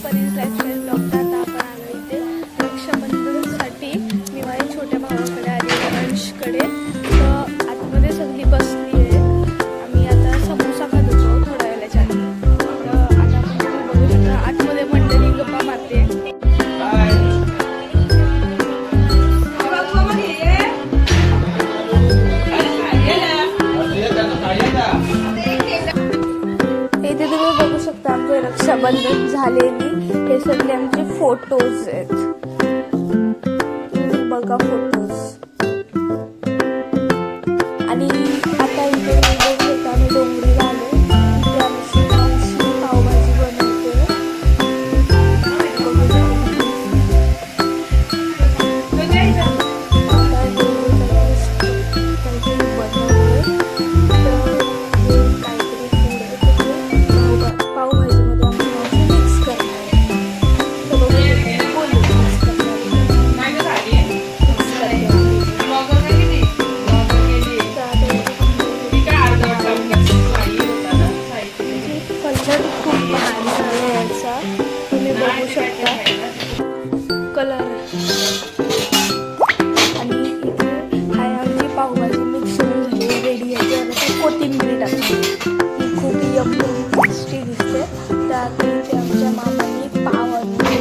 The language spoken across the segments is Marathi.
परीस लाईफस्टाईल ब्लॉग. आता आपण आलो इथे रक्षाबंधनसाठी. मी माझ्या छोट्या भावाकडे आली, अंशकडे. तर आतमध्ये सगळी बसली आहे. आम्ही आता समोसा खात होतो थोड्या वेळाच्या आधी. तर आता आपण बघू शकता आतमध्ये मंडळी गप्पा मारते. इथे तुम्ही बघू शकता आमचे रक्षाबंधन झालेली. हे सगळे आमचे फोटोज आहेत. बघा फोटोज. आणि आता इथे बघू शकता आम्ही डोंगरीला आलो. इथे आमची पावभाजी बनवते. तुम्ही बघू शकता कलर. आणि इथे हाय आमची पावभाजी मिक्स होऊन झाली रेडी आहे. आता कोथिंबीर टाकली. ही खूप यम्मी टेस्टी दिसते. त्यात इथे आमच्या मामाने पाव आणले.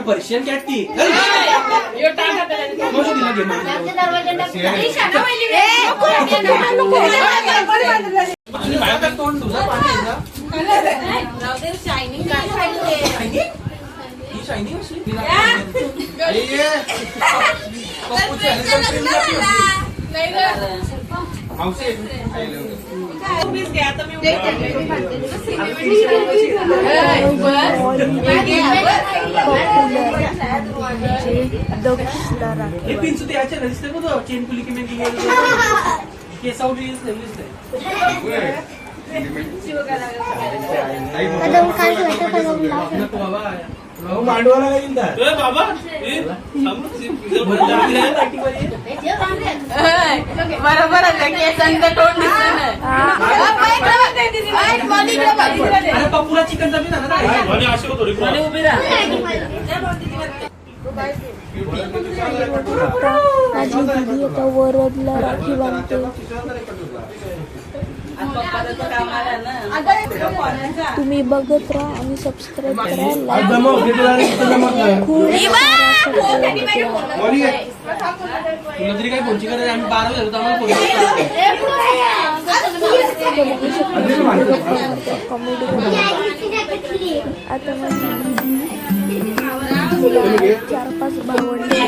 पर्शियन कॅट ती मांडवाला बरोबर पप्पूला चिकन उभी माझी दिदी आता वरदला राखी बांधते. तुम्ही बघत राहा आणि सबस्क्राईब करा. तरी काही फोनची करायची. आम्ही 12 झालो कॉमेडी. आता माझी 4-5 भावंडे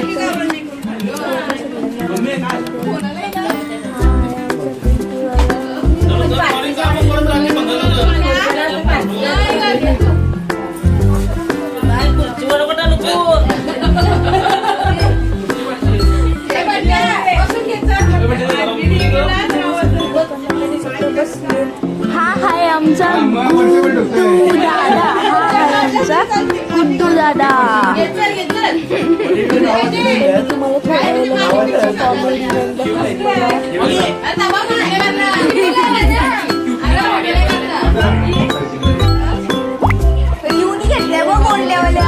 हा हाय आमचा गुड्डू दादा. हा आमचा गुड्डू दादा. तुम्हाला थोड्या वेळेला युनी घेतल्या व मोडल्यावाल्या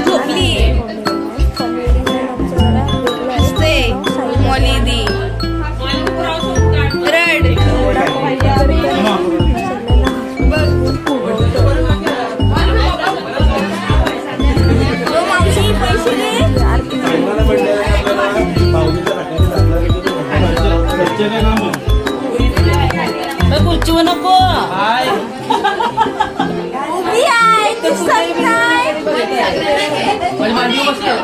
झोपली मॉली रड पैसे सिस्टर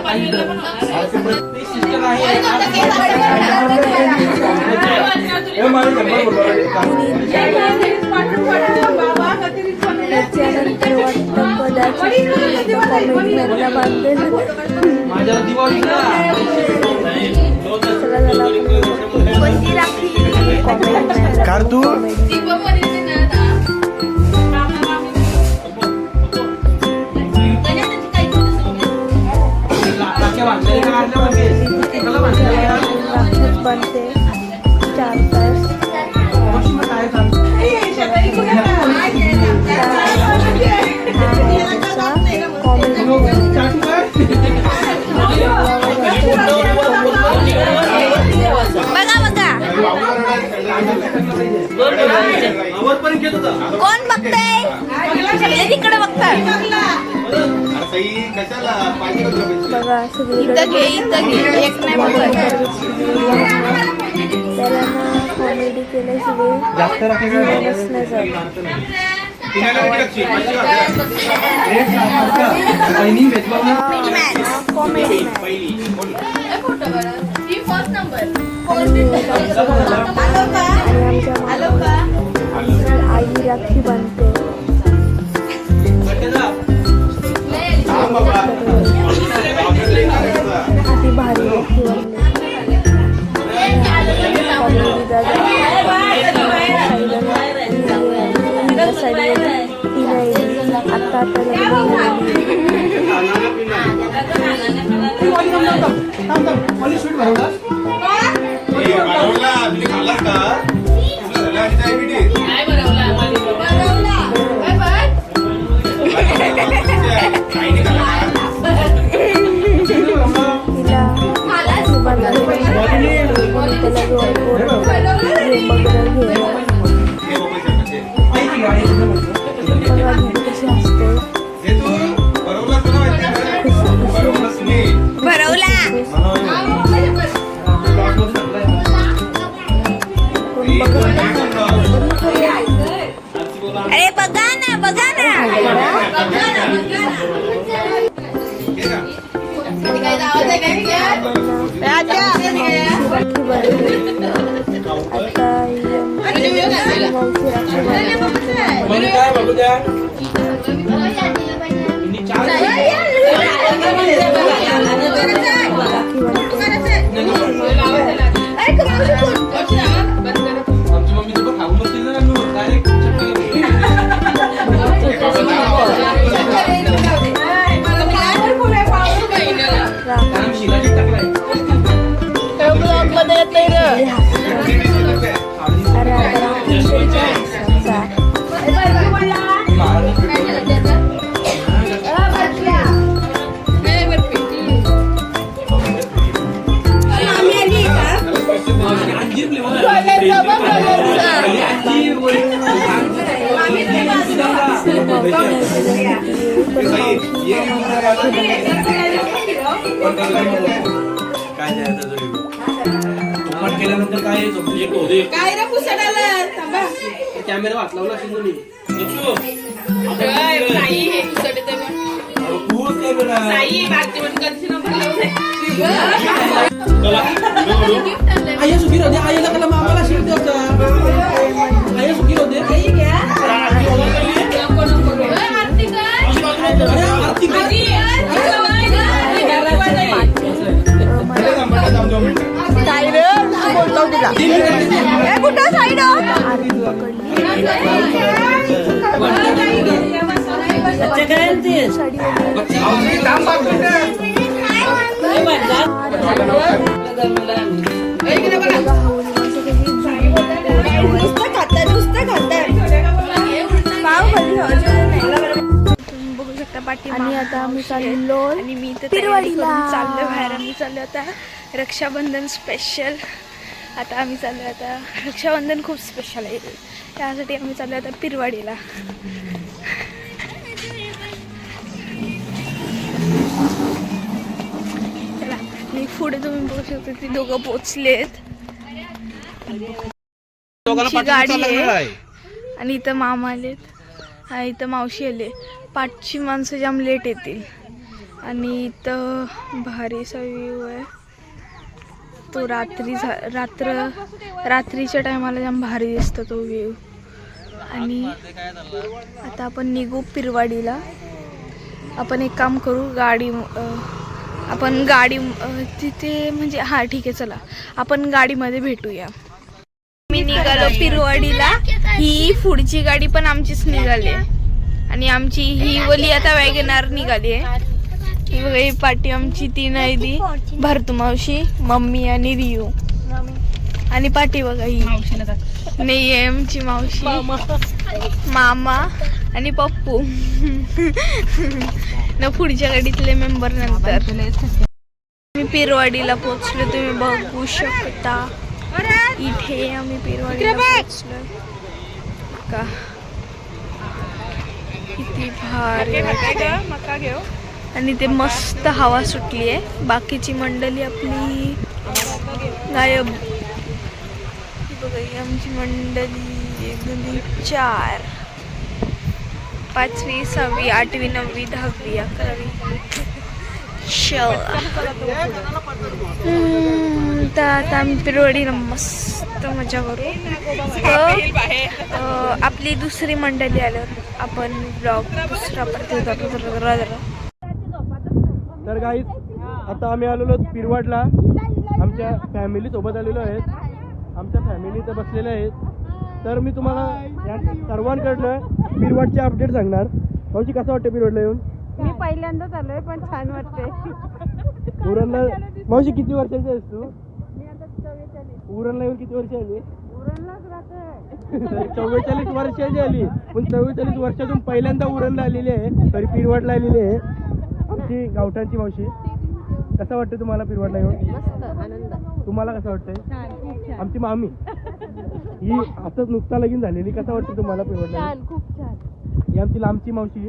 आहे त्याच्यानंतर वाटतं कदाचित कॉमेडी मधला बांधेल. माझ्या दिवाळीला चला झाला कार्टू बनते 4 तास. कोण बघताय तिकडे बघताय बघा सगळीकडे एक नाही बघत त्याला ना कॉमेडी केलं सगळे जास्त नसलं जात. कॉमेडी आणि आमच्या आई राखी बांधते. किती भारी राखी आता अरे बघा ना केल्यानंतर काय काय रे पुसडाला थांबा कॅमेरा वाचलावला असेल तुम्ही आया सुखी होते आईला त्याला मामाला शिट द्यायचा आया सुखी होते कुठं साईड बघू शकता पाठी. आणि आता आम्ही चाललो आणि मी तर चाललो बाहेर. आम्ही चाललो आता रक्षाबंधन स्पेशल. आता आम्ही चाललो आता रक्षाबंधन खूप स्पेशल आहे त्यासाठी आम्ही चाललो आता पिरवाडीला. चला मी पुढे तुम्ही बघू शकता ती दोघं पोचलेत. गाडी आहे आणि इथं मामा आलेत. हा इथं मावशी आले. पाठची माणसं जाम लेट येतील आणि इथं भारीचा व्ह्यू आहे तो रात्रीच्या टायमाला जाम भारी दिसतो तो व्ह्यू. आणि आता आपण निघू पिरवाडीला. आपण एक काम करू आपण गाडी तिथे म्हणजे हां ठीक आहे चला आपण गाडीमध्ये भेटूया. मी निघालो पिरवाडीला. ही पुढची गाडी पण आमचीच निघाली आणि आमची ही वली आता वॅगनार निघाली आहे. ही बघा ही पाठी आमची तीन आहे ती भरतू मावशी मम्मी आणि रियू आणि पाठी बघा ही नाही आहे आमची मावशी मामा आणि पप्पू न पुढच्या गाडीतले मेंबर नंतर. मी पिरवाडीला पोहोचलो तुम्ही बघू शकता. इथे आम्ही पिरवाडीला पोहोचलो का किती भारी वाटतं. आणि ते मस्त हवा सुटली आहे. बाकीची मंडळी आपली गायब. बघा ही आमची मंडळी 1 2 3 4 5वी 6वी 8वी 9वी 10वी 11वी. तर आता आम्ही पिरवाडीला मस्त मजा करू. आपली दुसरी मंडळी आल्यावर आपण ब्लॉग दुसरा परत. तर गाईज आता आम्ही आलेलो पिरवाडला. आमच्या फॅमिली सोबत आलेलो आहेत. आमच्या फॅमिली तर बसलेल्या आहेत. तर मी तुम्हाला या सर्वांकडनं पिरवाडचे अपडेट सांगणार. मावशी कसं वाटतं पिरवाडला येऊन? मी पहिल्यांदाच आलोय पण छान वाटते. उरणला मावशी किती वर्षाची आहेस तू? मी आता 44. उरणला येऊन किती वर्ष आली? उरणलाच राहते. 44 वर्षाची आली. पण 44 वर्षातून पहिल्यांदा उरणला आलेली आहे. तरी पिरवाडला आलेली आहे आमची गावठांची मावशी. कसं वाटतं तुम्हाला पिरवाडला येऊन? मस्त आनंद. तुम्हाला कसं वाटतंय? छान खूप छान. आमची मामी ही आताच नुकता लगीन झालेली. कसं वाटतं तुम्हाला पिरवाडला? छान खूप छान. ही आमची लांबची मावशी.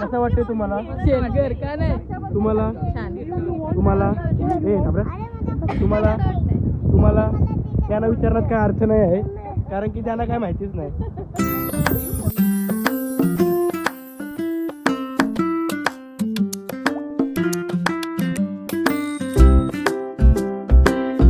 कसं वाटतंय तुम्हाला? शेरघर का नाही तुम्हाला छान. तुम्हाला तुम्हाला त्यांना विचारण्यात काय अर्थ नाही आहे कारण की त्यांना काय माहितीच नाही.